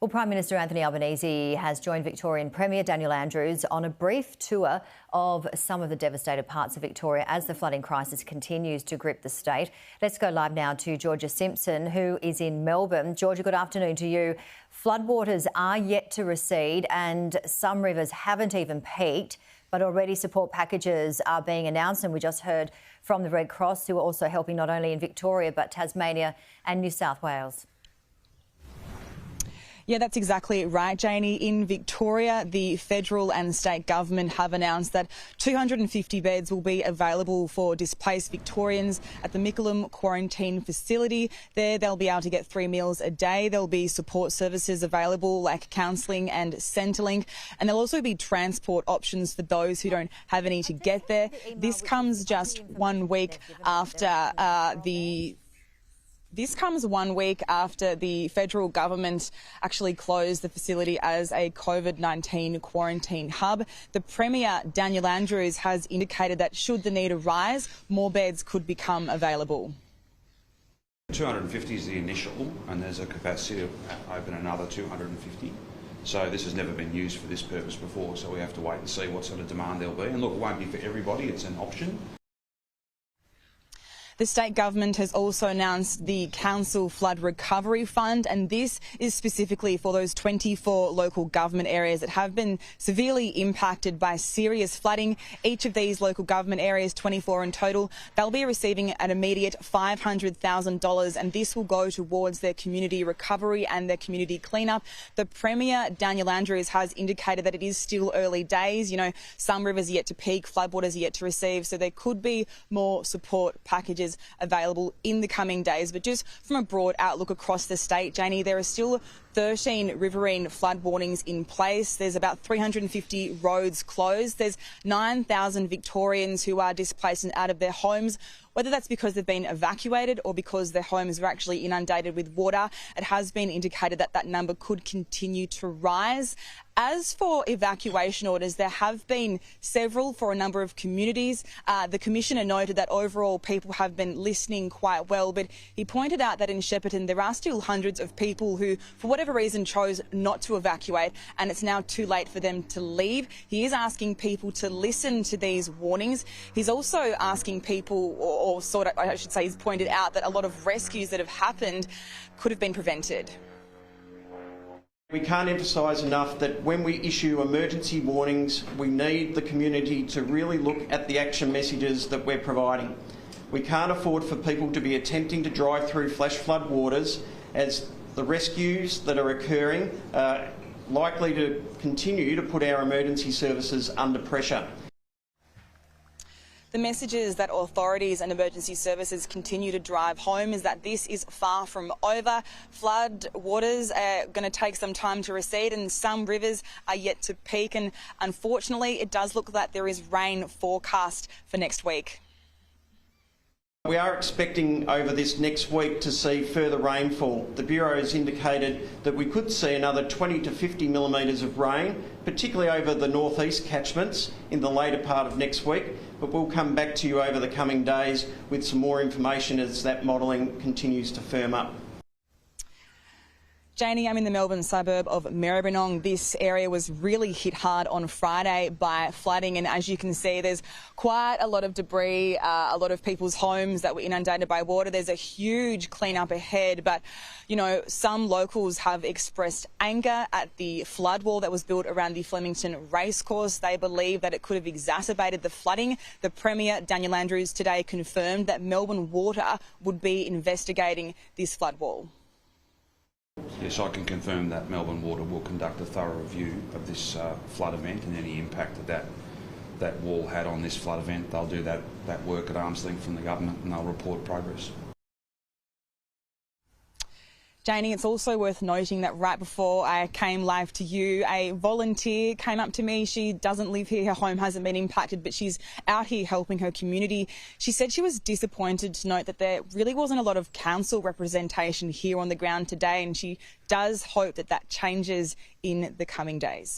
Well, Prime Minister Anthony Albanese has joined Victorian Premier Daniel Andrews on a brief tour of some of the devastated parts of Victoria as the flooding crisis continues to grip the state. Let's go live now to Georgia Simpson, who is in Melbourne. Georgia, good afternoon to you. Floodwaters are yet to recede and some rivers haven't even peaked, but already support packages are being announced, and we just heard from the Red Cross, who are also helping not only in Victoria but Tasmania and New South Wales. Yeah, that's exactly right, Janie. In Victoria, the federal and state government have announced that 250 beds will be available for displaced Victorians at the Mickleham Quarantine Facility. There, they'll be able to get 3 meals a day. There'll be support services available like counselling and Centrelink, and there'll also be transport options for those who don't have any to get there. This comes just 1 week after This comes 1 week after the federal government actually closed the facility as a COVID-19 quarantine hub. The Premier, Daniel Andrews, has indicated that should the need arise, more beds could become available. 250 is the initial, and there's a capacity to open another 250. So this has never been used for this purpose before, so we have to wait and see what sort of demand there'll be. And look, it won't be for everybody, it's an option. The state government has also announced the Council Flood Recovery Fund, and this is specifically for those 24 local government areas that have been severely impacted by serious flooding. Each of these local government areas, 24 in total, they'll be receiving an immediate $500,000, and this will go towards their community recovery and their community cleanup. The Premier, Daniel Andrews, has indicated that it is still early days. You know, some rivers are yet to peak, floodwaters are yet to receive, so there could be more support packages available in the coming days. But just from a broad outlook across the state, Janie, there are still 13 riverine flood warnings in place. There's about 350 roads closed. There's 9,000 Victorians who are displaced and out of their homes. Whether that's because they've been evacuated or because their homes are actually inundated with water, it has been indicated that that number could continue to rise. As for evacuation orders, there have been several for a number of communities. The Commissioner noted that overall people have been listening quite well, but he pointed out that in Shepparton there are still hundreds of people who, for whatever reason, chose not to evacuate, and it's now too late for them to leave. He is asking people to listen to these warnings. He's also asking people, or sort of, I should say, he's pointed out that a lot of rescues that have happened could have been prevented. We can't emphasise enough that when we issue emergency warnings, we need the community to really look at the action messages that we're providing. We can't afford for people to be attempting to drive through flash flood waters, as the rescues that are occurring are likely to continue to put our emergency services under pressure. The messages that authorities and emergency services continue to drive home is that this is far from over. Flood waters are going to take some time to recede, and some rivers are yet to peak, and unfortunately it does look like there is rain forecast for next week. We are expecting over this next week to see further rainfall. The Bureau has indicated that we could see another 20 to 50 millimetres of rain, particularly over the northeast catchments in the later part of next week, but we'll come back to you over the coming days with some more information as that modelling continues to firm up. Janie, I'm in the Melbourne suburb of Maribyrnong. This area was really hit hard on Friday by flooding, and as you can see, there's quite a lot of debris, a lot of people's homes that were inundated by water. There's a huge clean-up ahead, but, you know, some locals have expressed anger at the flood wall that was built around the Flemington Race Course. They believe that it could have exacerbated the flooding. The Premier, Daniel Andrews, today confirmed that Melbourne Water would be investigating this flood wall. Yes, I can confirm that Melbourne Water will conduct a thorough review of this flood event and any impact that wall had on this flood event. They'll do that work at arm's length from the government, and they'll report progress. Janie, it's also worth noting that right before I came live to you, a volunteer came up to me. She doesn't live here, her home hasn't been impacted, but she's out here helping her community. She said she was disappointed to note that there really wasn't a lot of council representation here on the ground today, and she does hope that that changes in the coming days.